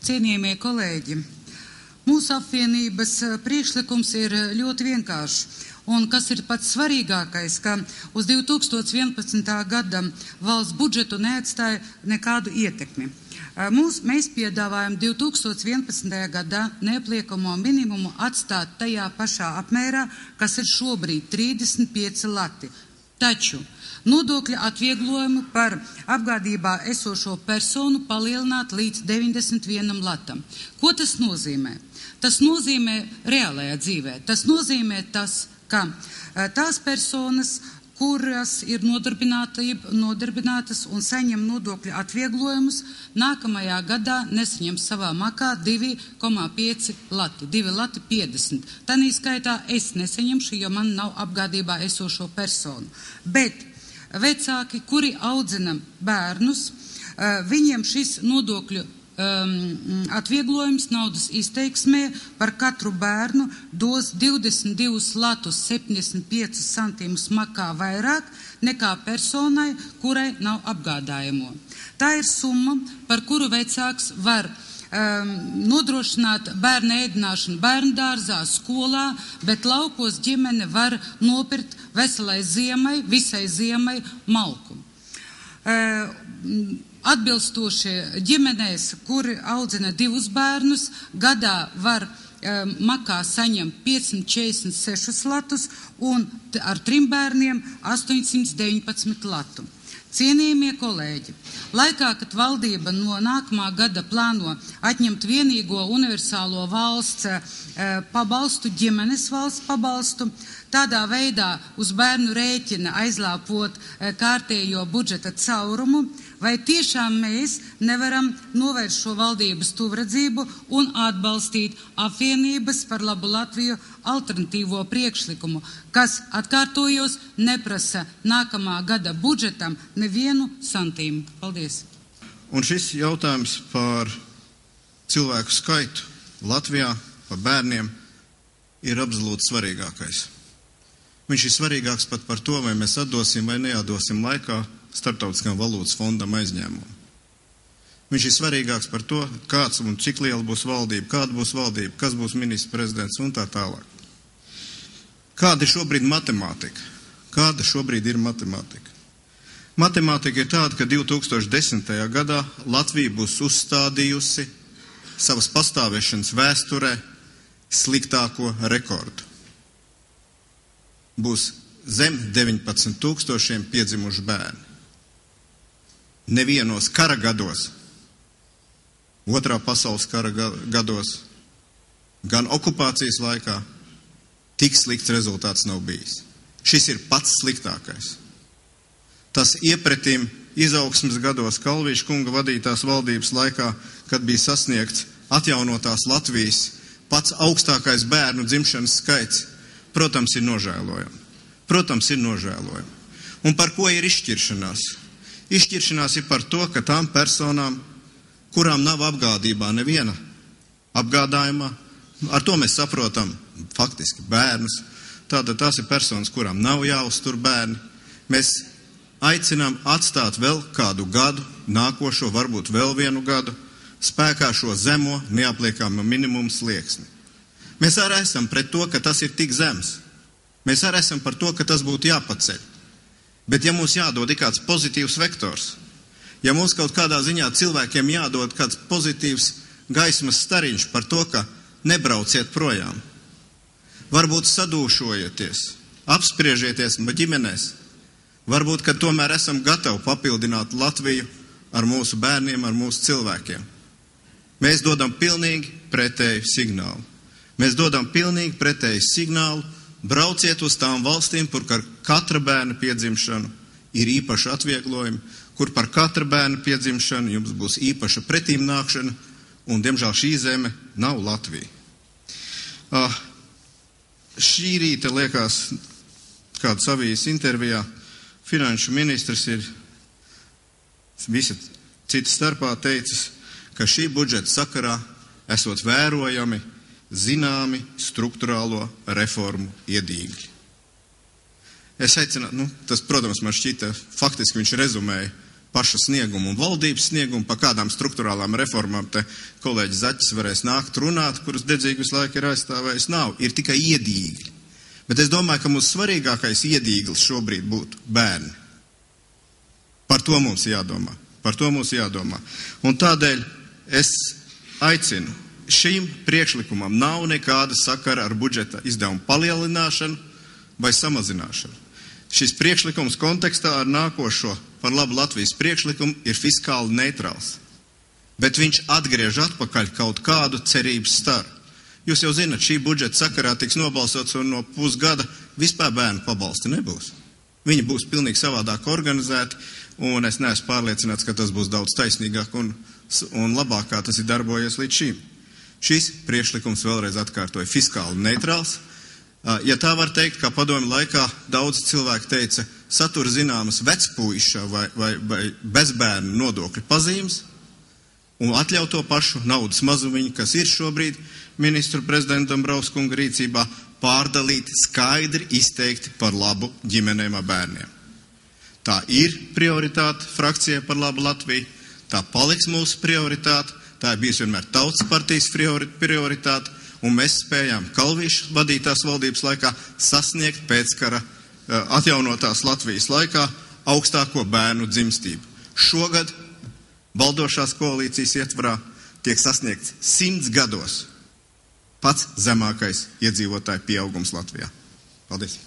Cienījamie kolēģi, mūsu apvienības priekšlikums ir ļoti vienkāršs. Un kas ir pats svarīgākais, ka uz 2011. gada valsts budžetu neatstāja nekādu ietekmi. Mēs piedāvājam 2011. gadā neapliekamo minimumu atstāt tajā pašā apmērā, kas ir šobrīd 35 lati. Taču nodokļa atvieglojumu par apgādībā esošo personu palielināt līdz 91 latam. Ko tas nozīmē? Tas nozīmē reālajā dzīvē. Tas nozīmē ka tās personas, kuras ir nodarbinātas un saņem nodokļu atvieglojumus, nākamajā gadā nesaņem savā makā 2,5 lati, 2 lati 50. Tanī skaitā es nesaņemšu, jo man nav apgādībā esošo personu. Bet vecāki, kuri audzina bērnus, viņiem šis nodokļu atvieglojums naudas izteiksmē par katru bērnu dos 22 latus 75 centīmus makā vairāk nekā personai, kurai nav apgādājamo. Tā ir summa, par kuru vecāks var nodrošināt bērnu ēdināšanu bērnu dārzā, skolā, bet laukos ģimene var nopirkt visai ziemai malku. Atbilstoši ģimenēs, kuri audzina 2 bērnus, gadā var makā saņemt 546 latus un ar 3 bērniem 819 latu. Cienījamie kolēģi, laikā, kad valdība no nākamā gada plāno atņemt vienīgo universālo valsts pabalstu, ģimenes valsts pabalstu, tādā veidā uz bērnu rēķina aizlāpot kārtējo budžeta caurumu, vai tiešām mēs nevaram novērst šo valdības tuvredzību un atbalstīt apvienības par labu Latviju alternatīvo priekšlikumu, kas, atkārtojos, neprasa nākamā gada budžetam nevienu santīmu. Paldies. Un šis jautājums par cilvēku skaitu Latvijā, par bērniem, ir absolūti svarīgākais. Viņš ir svarīgāks pat par to, vai mēs atdosim vai neatdosim laikā Starptautiskajam valūtas fondam aizņēmumu. Viņš ir svarīgāks par to, kāds un cik liela būs valdība, kāda būs valdība, kas būs ministrs prezidents un tā tālāk. Kāda ir šobrīd matemātika? Kāda šobrīd ir matemātika? Matemātika ir tāda, ka 2010. gadā Latvija būs uzstādījusi savas pastāvēšanas vēsturē sliktāko rekordu. Būs zem 19,000 piedzimuši bērni. Nevienos kara gados, Otrā pasaules kara gados, gan okupācijas laikā, tik slikts rezultāts nav bijis. Šis ir pats sliktākais. Tas iepretim izaugsmes gados Kalvīša kunga vadītās valdības laikā, kad bija sasniegts atjaunotās Latvijas pats augstākais bērnu dzimšanas skaits, protams, ir nožēlojami. Un par ko ir izšķiršanās? Izšķiršanās ir par to, ka tām personām, kurām nav apgādībā neviena apgādājumā, ar to mēs saprotam faktiski bērnus, tātad tās ir personas, kurām nav jāuztur bērni, mēs aicinām atstāt vēl kādu gadu, nākošo, varbūt vēl vienu gadu, spēkā šo zemo neapliekamo minimumu slieksni. Mēs arī esam pret to, ka tas ir tik zems. Mēs arī esam par to, ka tas būtu jāpaceļ. Bet ja mums jādod kāds pozitīvs vektors, ja mums kaut kādā ziņā cilvēkiem jādod kāds pozitīvs gaismas stariņš par to, ka nebrauciet projām, varbūt sadūšojieties, apspriežieties ģimenēs, varbūt, ka tomēr esam gatavi papildināt Latviju ar mūsu bērniem, ar mūsu cilvēkiem. Mēs dodam pilnīgi pretēju signālu. Mēs dodam pilnīgi pretēju signālu. Brauciet uz tām valstīm, kur par katra bērna piedzimšanu ir īpaša atvieglojumi, kur par katra bērna piedzimšanu jums būs īpaša pretīmnākšana, un, diemžēl, šī zeme nav Latvija. Šī rīta, liekas, kādas avīzes intervijā, finanšu ministrs ir visi citi starpā teicis, ka šī budžeta sakarā esot vērojami zināmi struktūrālo reformu iedīgļi. Es aicinu, tas, protams, man šķita, faktiski viņš rezumēja paša sniegumu un valdības sniegumu, pa kādām struktūrālām reformām te kolēģis Zaķis varēs nākt runāt, kuras dedzīgi visu laiku ir aizstāvējis. Nav, ir tikai iedīgļi. Bet es domāju, ka mūsu svarīgākais iedīglis šobrīd būtu bērni. Par to mums jādomā. Un tādēļ es aicinu, šīm priekšlikumam nav nekāda sakara ar budžeta izdevumu palielināšanu vai samazināšanu. Šis priekšlikums kontekstā ar nākošo par labu Latvijas priekšlikumu ir fiskāli neitrāls. Bet viņš atgriež atpakaļ kaut kādu cerības staru. Jūs jau zinat, šī budžeta sakarā tiks nobalsots un no pusgada vispār bērnu pabalsti nebūs. Viņi būs pilnīgi savādāk organizēti, un es neesmu pārliecināts, ka tas būs daudz taisnīgāk un labāk, kā tas ir darbojies līdz šim. Šis priekšlikums vēlreiz atkārtoja fiskāli neitrāls. Ja tā var teikt, kā padomju laikā daudz cilvēku teica, satur zināmas vecpuiša vai bezbērnu nodokļu pazīmes un atļaut to pašu naudas mazumiņu, kas ir šobrīd ministru prezidentam Brauskunga rīcībā, pārdalīt skaidri izteikti par labu ģimenēm ar bērniem. Tā ir prioritāte frakcijai par labu Latviju, tā paliks mūsu prioritāte, tā ir bijusi vienmēr Tautas partijas prioritāte, un mēs spējām Kalvīša vadītās valdības laikā sasniegt pēckara atjaunotās Latvijas laikā augstāko bērnu dzimstību. Šogad valdošās koalīcijas ietvarā tiek sasniegts 100 gados pats zemākais iedzīvotāju pieaugums Latvijā. Paldies!